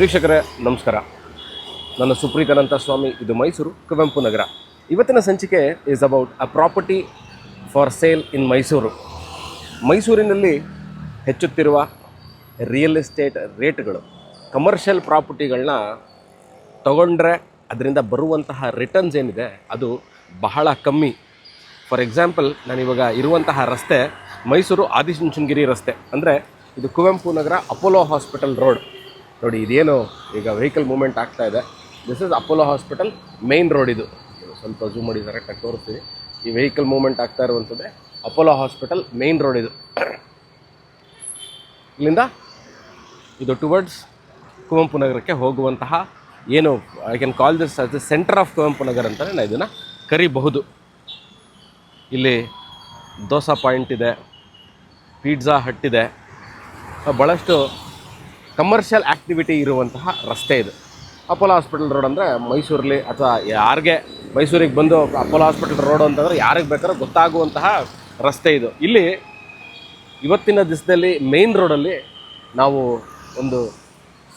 ವೀಕ್ಷಕರೇ ನಮಸ್ಕಾರ. ನನ್ನ ಸುಪ್ರೀತಾನಂತ ಸ್ವಾಮಿ. ಇದು ಮೈಸೂರು ಕುವೆಂಪು ನಗರ. ಇವತ್ತಿನ ಸಂಚಿಕೆ is about a property for sale ಇನ್ ಮೈಸೂರು. ಮೈಸೂರಿನಲ್ಲಿ ಹೆಚ್ಚುತ್ತಿರುವ ರಿಯಲ್ ಎಸ್ಟೇಟ್ ರೇಟ್ಗಳು, ಕಮರ್ಷಿಯಲ್ ಪ್ರಾಪರ್ಟಿಗಳನ್ನ ತಗೊಂಡ್ರೆ ಅದರಿಂದ ಬರುವಂತಹ ರಿಟರ್ನ್ಸ್ ಏನಿದೆ ಅದು ಬಹಳ ಕಮ್ಮಿ. ಫಾರ್ ಎಕ್ಸಾಂಪಲ್, ನಾನಿವಾಗ ಇರುವಂತಹ ರಸ್ತೆ ಮೈಸೂರು ಆದಿಚುಂಚನಗಿರಿ ರಸ್ತೆ, ಅಂದರೆ ಇದು Kuvempu Nagar Apollo hospital road. ನೋಡಿ, ಇದೇನು ಈಗ ವೆಹಿಕಲ್ ಮೂವ್ಮೆಂಟ್ ಆಗ್ತಾ ಇದೆ, this is Apollo hospital main road. ಇದು ಸ್ವಲ್ಪ ಝೂಮ್ ಮಾಡಿ ಕರೆಕ್ಟಾಗಿ ತೋರಿಸ್ತೀವಿ. ಈ ವೆಹಿಕಲ್ ಮೂವ್ಮೆಂಟ್ ಆಗ್ತಾ ಇರುವಂಥದ್ದೇ ಅಪೋಲೋ ಹಾಸ್ಪಿಟಲ್ ಮೇನ್ ರೋಡ್. ಇದು ಇಲ್ಲಿಂದ ಇದು ಟುವರ್ಡ್ಸ್ ಕುವೆಂಪು ನಗರಕ್ಕೆ ಹೋಗುವಂತಹ ಏನು I can call this as the centre of Kuvempu Nagar ಅಂತಲೇ ನಾನು ಇದನ್ನು ಕರಿಬಹುದು. ಇಲ್ಲಿ ದೋಸಾ ಪಾಯಿಂಟ್ ಇದೆ, ಪಿಜ್ಜಾ ಹಟ್ ಇದೆ, ಭಾಳಷ್ಟು ಕಮರ್ಷಿಯಲ್ ಆ್ಯಕ್ಟಿವಿಟಿ ಇರುವಂತಹ ರಸ್ತೆ ಇದು. ಅಪೋಲೋ ಹಾಸ್ಪಿಟಲ್ ರೋಡ್ ಅಂದರೆ ಮೈಸೂರಲ್ಲಿ ಅಥವಾ ಯಾರಿಗೆ ಮೈಸೂರಿಗೆ ಬಂದು ಅಪೋಲೋ ಹಾಸ್ಪಿಟಲ್ ರೋಡ್ ಅಂತಂದರೆ ಯಾರಿಗೆ ಬೇಕಾದ್ರೂ ಗೊತ್ತಾಗುವಂತಹ ರಸ್ತೆ ಇದು. ಇಲ್ಲಿ ಇವತ್ತಿನ ದಿವಸದಲ್ಲಿ ಮೇನ್ ರೋಡಲ್ಲಿ ನಾವು ಒಂದು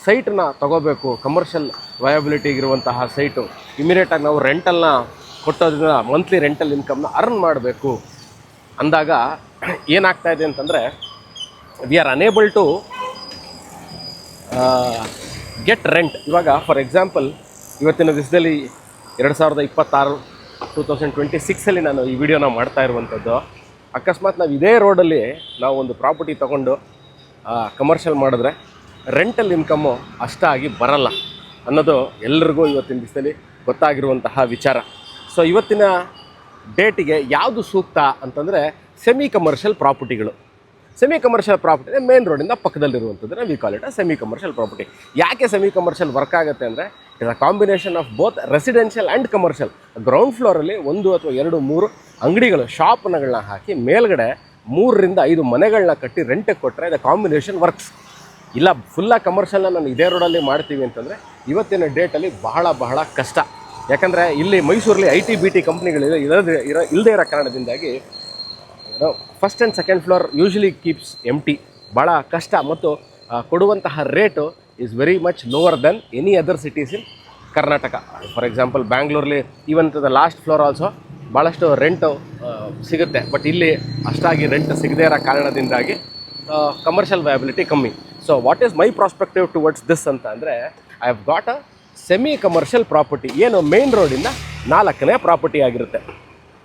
ಸೈಟನ್ನ ತಗೋಬೇಕು, ಕಮರ್ಷಿಯಲ್ ವಯಬಿಲಿಟಿ ಇರುವಂತಹ ಸೈಟು. ಇಮಿಡಿಯೇಟಾಗಿ ನಾವು ರೆಂಟಲ್ನ ಕೊಟ್ಟೋದ್ರಿಂದ ಮಂತ್ಲಿ ರೆಂಟಲ್ ಇನ್ಕಮ್ನ ಅರ್ನ್ ಮಾಡಬೇಕು ಅಂದಾಗ ಏನಾಗ್ತಾಯಿದೆ ಅಂತಂದರೆ, we are unable to get rent. ಇವಾಗ ಫಾರ್ ಎಕ್ಸಾಂಪಲ್, ಇವತ್ತಿನ ದಿವಸದಲ್ಲಿ 2026 2026 ನಾನು ಈ ವಿಡಿಯೋನ ಮಾಡ್ತಾ ಇರುವಂಥದ್ದು. ಅಕಸ್ಮಾತ್ ನಾವು ಇದೇ ರೋಡಲ್ಲಿ ನಾವು ಒಂದು ಪ್ರಾಪರ್ಟಿ ತೊಗೊಂಡು ಕಮರ್ಷಿಯಲ್ ಮಾಡಿದ್ರೆ ರೆಂಟಲ್ ಇನ್ಕಮ್ಮು ಅಷ್ಟಾಗಿ ಬರಲ್ಲ ಅನ್ನೋದು ಎಲ್ಲರಿಗೂ ಇವತ್ತಿನ ದಿವಸದಲ್ಲಿ ಗೊತ್ತಾಗಿರುವಂತಹ ವಿಚಾರ. ಸೊ ಇವತ್ತಿನ ಡೇಟಿಗೆ ಯಾವುದು ಸೂಕ್ತ ಅಂತಂದರೆ ಸೆಮಿ ಕಮರ್ಷಿಯಲ್ ಪ್ರಾಪರ್ಟಿಗಳು. ಸೆಮಿ ಕಮರ್ಷಿಯಲ್ ಪ್ರಾಪರ್ಟಿ ಮೇನ್ ರೋಡಿಂದ ಪಕ್ಕದಲ್ಲಿರುವಂಥದ್ದು we call it a semi commercial property. ಯಾಕೆ ಸೆಮಿ ಕಮರ್ಷಿಯಲ್ ವರ್ಕ್ ಆಗುತ್ತೆ ಅಂದರೆ, it is a combination of both residential and commercial. Ground ಫ್ಲೋರಲ್ಲಿ 1 ಅಥವಾ 2 3 ಅಂಗಡಿಗಳು, ಶಾಪ್ಗಳನ್ನ ಹಾಕಿ ಮೇಲ್ಗಡೆ 3 ರಿಂದ 5 ಮನೆಗಳನ್ನ ಕಟ್ಟಿ ರೆಂಟಿಗೆ ಕೊಟ್ಟರೆ ದ ಕಾಂಬಿನೇಷನ್ ವರ್ಕ್ಸ್. ಇಲ್ಲ ಫುಲ್ಲಾಗಿ ಕಮರ್ಷಿಯಲ್ನ ನಾನು ಇದೇ ರೋಡಲ್ಲಿ ಮಾಡ್ತೀವಿ ಅಂತಂದರೆ ಇವತ್ತಿನ ಡೇಟಲ್ಲಿ ಬಹಳ ಕಷ್ಟ. ಯಾಕಂದರೆ ಇಲ್ಲಿ ಮೈಸೂರಲ್ಲಿ IT-BT ಕಂಪ್ನಿಗಳಿದೆ, ಇಲ್ಲದೇ ಇರೋ ಕಾರಣದಿಂದಾಗಿ first and second floor usually keeps empty. ಭಾಳ ಕಷ್ಟ, ಮತ್ತು ಕೊಡುವಂತಹ rate is very much lower than any other cities in Karnataka. For example ಬ್ಯಾಂಗ್ಳೂರಲ್ಲಿ even the last floor also ಭಾಳಷ್ಟು ರೆಂಟು ಸಿಗುತ್ತೆ. ಬಟ್ ಇಲ್ಲಿ ಅಷ್ಟಾಗಿ ರೆಂಟ್ ಸಿಗದೇ ಇರೋ ಕಾರಣದಿಂದಾಗಿ ಕಮರ್ಷಿಯಲ್ ವಯಬಿಲಿಟಿ ಕಮ್ಮಿ. So what is my prospective towards this ಅಂತ ಅಂದರೆ, I have got a semi commercial property. ಏನು ಮೇನ್ ರೋಡಿಂದ 4ನೇ ಪ್ರಾಪರ್ಟಿ ಆಗಿರುತ್ತೆ.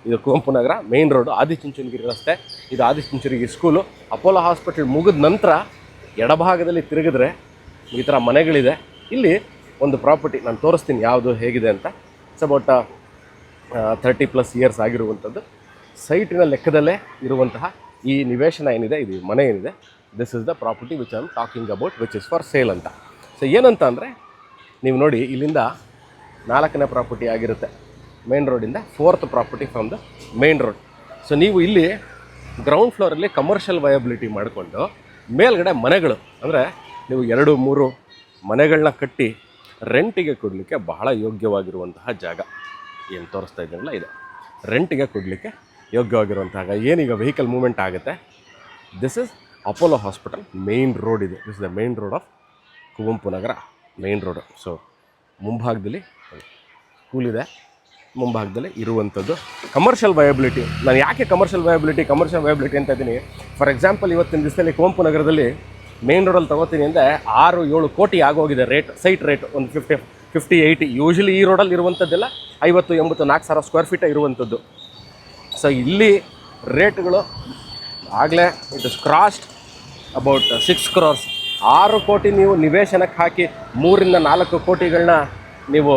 ಇದು ಕುವೆಂಪು ನಗರ ಮೇನ್ ರೋಡು, ಆದಿಚುಂಚನಗಿರಿ ರಸ್ತೆ. ಇದು ಆದಿಚುಂಚನಗಿರಿ ಸ್ಕೂಲು. ಅಪೋಲೋ ಹಾಸ್ಪಿಟಲ್ ಮುಗಿದ ನಂತರ ಎಡಭಾಗದಲ್ಲಿ ತಿರುಗಿದ್ರೆ ಈ ಥರ ಮನೆಗಳಿದೆ. ಇಲ್ಲಿ ಒಂದು ಪ್ರಾಪರ್ಟಿ ನಾನು ತೋರಿಸ್ತೀನಿ ಯಾವುದು ಹೇಗಿದೆ ಅಂತ. ಇಟ್ಸ್ ಅಬೌಟ್ 30+ ಇಯರ್ಸ್ ಆಗಿರುವಂಥದ್ದು. ಸೈಟಿನ ಲೆಕ್ಕದಲ್ಲೇ ಇರುವಂತಹ ಈ ನಿವೇಶನ ಏನಿದೆ, ಇದು ಮನೆ ಏನಿದೆ, this is the property which I am talking about, which is for sale ಅಂತ. ಸೊ ಏನಂತ ಅಂದರೆ, ನೀವು ನೋಡಿ, ಇಲ್ಲಿಂದ 4ನೇ ಪ್ರಾಪರ್ಟಿ ಆಗಿರುತ್ತೆ ಮೇನ್ ರೋಡಿಂದ, 4th property from the main road. So ನೀವು ಇಲ್ಲಿ ಗ್ರೌಂಡ್ ಫ್ಲೋರಲ್ಲಿ ಕಮರ್ಷಿಯಲ್ ವಯಬಿಲಿಟಿ ಮಾಡಿಕೊಂಡು ಮೇಲ್ಗಡೆ ಮನೆಗಳು, ಅಂದರೆ ನೀವು 2-3 ಮನೆಗಳನ್ನ ಕಟ್ಟಿ ರೆಂಟಿಗೆ ಕೊಡಲಿಕ್ಕೆ ಬಹಳ ಯೋಗ್ಯವಾಗಿರುವಂತಹ ಜಾಗ. ಏನು ತೋರಿಸ್ತಾ ಇದ್ದೀನಲ್ಲ, ಇದೆ ರೆಂಟಿಗೆ ಕೊಡಲಿಕ್ಕೆ ಯೋಗ್ಯವಾಗಿರುವಂತಹ. ಏನೀಗ ವೆಹಿಕಲ್ ಮೂವ್ಮೆಂಟ್ ಆಗುತ್ತೆ, this is Apollo hospital main road. ಇದೆ this is the main road of Kuvempu Nagar main road. So ಮುಂಭಾಗದಲ್ಲಿ ಸ್ಕೂಲ್ ಇದೆ, ಮುಂಭಾಗದಲ್ಲಿ ಇರುವಂಥದ್ದು ಕಮರ್ಷಿಯಲ್ ವಯಬಿಲಿಟಿ. ನಾನು ಯಾಕೆ ಕಮರ್ಷಿಯಲ್ ವಯಬಿಲಿಟಿ ಅಂತ ಇದ್ದೀನಿ, ಫಾರ್ ಎಕ್ಸಾಂಪಲ್, ಇವತ್ತಿನ ದಿವಸದಲ್ಲಿ ಕುವೆಂಪು ನಗರದಲ್ಲಿ ಮೇನ್ ರೋಡಲ್ಲಿ ತೊಗೋತೀನಿ ಅಂದರೆ 6-7 ಕೋಟಿ ಆಗೋಗಿದೆ ರೇಟ್, ಸೈಟ್ ರೇಟ್. ಒಂದು 50-80. ಯೂಶ್ವಲಿ ಈ ರೋಡಲ್ಲಿ ಇರುವಂಥದ್ದೆಲ್ಲ 50-80 4,000 ಸ್ಕ್ವೇರ್ ಫೀಟ ಇರುವಂಥದ್ದು. ಸೊ ಇಲ್ಲಿ ರೇಟ್ಗಳು ಆಗಲೇ it is crossed about 6 crores. 6 ಕೋಟಿ ನೀವು ನಿವೇಶನಕ್ಕೆ ಹಾಕಿ 3-4 ಕೋಟಿಗಳನ್ನ ನೀವು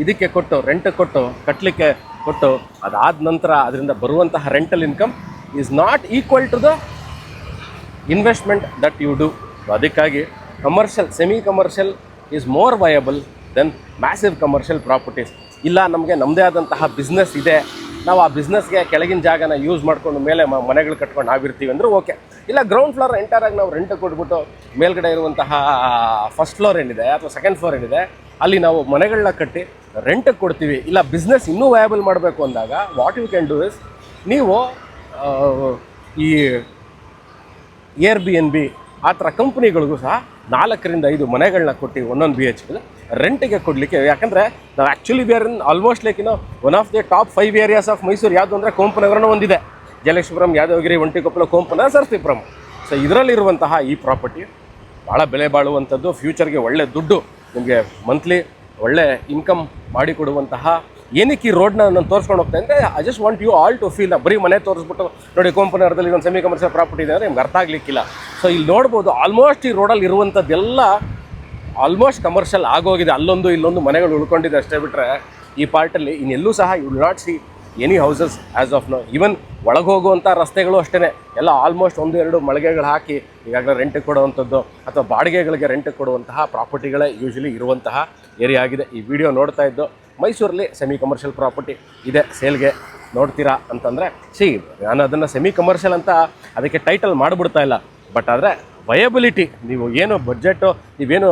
ಇದಕ್ಕೆ ಕೊಟ್ಟು, ರೆಂಟ್ ಕೊಟ್ಟು, ಕಟ್ಟಲಿಕ್ಕೆ ಕೊಟ್ಟು, ಅದಾದ ನಂತರ ಅದರಿಂದ ಬರುವಂತಹ rental income is not equal to the investment that you do. ಅದಕ್ಕಾಗಿ commercial, semi commercial is more viable then massive commercial properties. ಇಲ್ಲ ನಮಗೆ ನಮ್ಮದೇ ಆದಂತಹ ಬಿಸ್ನೆಸ್ ಇದೆ, ನಾವು ಆ ಬಿಸ್ನೆಸ್ಗೆ ಕೆಳಗಿನ ಜಾಗನ ಯೂಸ್ ಮಾಡ್ಕೊಂಡು ಮೇಲೆ ಮನೆಗಳು ಕಟ್ಕೊಂಡು ನಾವಿರ್ತೀವಿ ಅಂದರೆ ಓಕೆ. ಇಲ್ಲ ಗ್ರೌಂಡ್ ಫ್ಲೋರ್ ಎಂಟರಾಗಿ ನಾವು ರೆಂಟ್ ಕೊಟ್ಬಿಟ್ಟು ಮೇಲ್ಗಡೆ ಇರುವಂತಹ ಫಸ್ಟ್ ಫ್ಲೋರ್ ಏನಿದೆ ಅಥವಾ ಸೆಕೆಂಡ್ ಫ್ಲೋರ್ ಏನಿದೆ ಅಲ್ಲಿ ನಾವು ಮನೆಗಳನ್ನ ಕಟ್ಟಿ ರೆಂಟಿಗೆ ಕೊಡ್ತೀವಿ. ಇಲ್ಲ ಬಿಸ್ನೆಸ್ ಇನ್ನೂ ವಯಬಲ್ ಮಾಡಬೇಕು ಅಂದಾಗ what you can do is, ನೀವು ಈ Airbnb ಆ ಥರ ಕಂಪ್ನಿಗಳಿಗೂ ಸಹ 4ರಿಂದ 5 ಮನೆಗಳನ್ನ ಕೊಟ್ಟು ಒಂದೊಂದು BHK ರೆಂಟಿಗೆ ಕೊಡಲಿಕ್ಕೆ. ಯಾಕಂದರೆ ನಾವು actually we are in almost like one of the top 5 areas of Mysuru. ಯಾವುದು ಅಂದರೆ ಕುವೆಂಪುನಗರನೂ ಒಂದಿದೆ, ಜಯಲಕ್ಷ್ಮೀಪುರಂ, ಯಾದವಗಿರಿ, ಒಂಟಿಕೊಪ್ಪಲು, ಕುವೆಂಪುನಗರ, ಸರಸ್ವತಿಪುರಂ. ಸೊ ಇದರಲ್ಲಿರುವಂತಹ ಈ ಪ್ರಾಪರ್ಟಿ ಭಾಳ ಬೆಲೆ ಬಾಳುವಂಥದ್ದು, ಫ್ಯೂಚರ್ಗೆ ಒಳ್ಳೆ ದುಡ್ಡು, ನಿಮಗೆ ಮಂತ್ಲಿ ಒಳ್ಳೆ ಇನ್ಕಮ್ ಮಾಡಿಕೊಡುವಂತಹ. ಏನಕ್ಕೆ ಈ ರೋಡ್ನ ನಾನು ತೋರಿಸ್ಕೊಂಡು ಹೋಗ್ತಾ ಅಂದರೆ I just want you all to feel. ಬರೀ ಮನೆ ತೋರಿಸ್ಬಿಟ್ಟು ನೋಡಿ ಕುವೆಂಪುನಗರದಲ್ಲಿ ಒಂದು ಸೆಮಿ ಕಮರ್ಷಿಯಲ್ ಪ್ರಾಪರ್ಟಿ ಇದೆ ಅಂದರೆ ನಿಮ್ಗೆ ಅರ್ಥ ಆಗಲಿಕ್ಕಿಲ್ಲ. ಸೊ ಇಲ್ಲಿ ನೋಡ್ಬೋದು ಆಲ್ಮೋಸ್ಟ್ ಈ ರೋಡಲ್ಲಿ ಇರುವಂಥದ್ದೆಲ್ಲ ಆಲ್ಮೋಸ್ಟ್ ಕಮರ್ಷಿಯಲ್ ಆಗೋಗಿದೆ. ಅಲ್ಲೊಂದು ಇಲ್ಲೊಂದು ಮನೆಗಳು ಉಳ್ಕೊಂಡಿದೆ ಅಷ್ಟೇ ಬಿಟ್ಟರೆ ಈ ಪಾರ್ಟಲ್ಲಿ ಇನ್ನೆಲ್ಲೂ ಸಹ you will not see any houses as of now. Even ಒಳಗೆ ಹೋಗುವಂಥ ರಸ್ತೆಗಳು ಅಷ್ಟೇ ಎಲ್ಲ ಆಲ್ಮೋಸ್ಟ್ 1-2 ಮಳಿಗೆಗಳು ಹಾಕಿ ಈಗಾಗಲೇ ರೆಂಟಿಗೆ ಕೊಡುವಂಥದ್ದು ಅಥವಾ ಬಾಡಿಗೆಗಳಿಗೆ ರೆಂಟಿಗೆ ಕೊಡುವಂತಹ ಪ್ರಾಪರ್ಟಿಗಳೇ ಯೂಶ್ವಲಿ ಇರುವಂತಹ ಏರಿಯಾ ಆಗಿದೆ. ಈ ವಿಡಿಯೋ ನೋಡ್ತಾ ಇದ್ದು ಮೈಸೂರಲ್ಲಿ ಸೆಮಿ ಕಮರ್ಷಿಯಲ್ ಪ್ರಾಪರ್ಟಿ ಇದೆ ಸೇಲ್ಗೆ ನೋಡ್ತೀರಾ ಅಂತಂದರೆ ನಾನು ಅದನ್ನು ಸೆಮಿ ಕಮರ್ಷಿಯಲ್ ಅಂತ ಅದಕ್ಕೆ ಟೈಟಲ್ ಮಾಡಿಬಿಡ್ತಾ ಇಲ್ಲ. ಬಟ್ ಆದರೆ ವಯಬಿಲಿಟಿ, ನೀವು ಏನು ಬಡ್ಜೆಟು ನೀವೇನು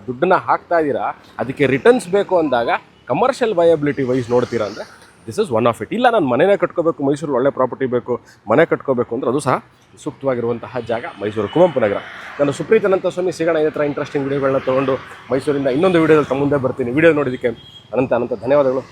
ದುಡ್ಡನ್ನ ಹಾಕ್ತಾ ಇದ್ದೀರಾ ಅದಕ್ಕೆ ರಿಟರ್ನ್ಸ್ ಬೇಕು ಅಂದಾಗ ಕಮರ್ಷಿಯಲ್ ವಯಬಿಲಿಟಿ ವೈಸ್ ನೋಡ್ತೀರಾ ಅಂದರೆ this is one of it. ಇಲ್ಲ ನಾನು ಮನೆಯೇ ಕಟ್ಕೋಬೇಕು, ಮೈಸೂರು ಒಳ್ಳೆ ಪ್ರಾಪರ್ಟಿ ಬೇಕು, ಮನೆ ಕಟ್ಕೋಬೇಕು ಅಂದರೆ ಅದು ಸಹ ಸೂಕ್ತವಾಗಿರುವಂತಹ ಜಾಗ ಮೈಸೂರು ಕುವೆಂಪುನಗರ. ನಾನು ಸುಪ್ರೀತ್ ಅನಂತ ಸ್ವಾಮಿ, ಸಿಗೋಣ ಇದೇ ಥರ ಇಂಟ್ರೆಸ್ಟಿಂಗ್ ವೀಡಿಯೋಗಳನ್ನ ತೊಗೊಂಡು ಮೈಸೂರಿಂದ ಇನ್ನೊಂದು ವೀಡಿಯೋದಲ್ಲಿ ತಮ್ಮ ಮುಂದೆ ಬರ್ತೀನಿ. ವೀಡಿಯೋ ನೋಡೋದಕ್ಕೆ ಅನಂತ ಧನ್ಯವಾದಗಳು.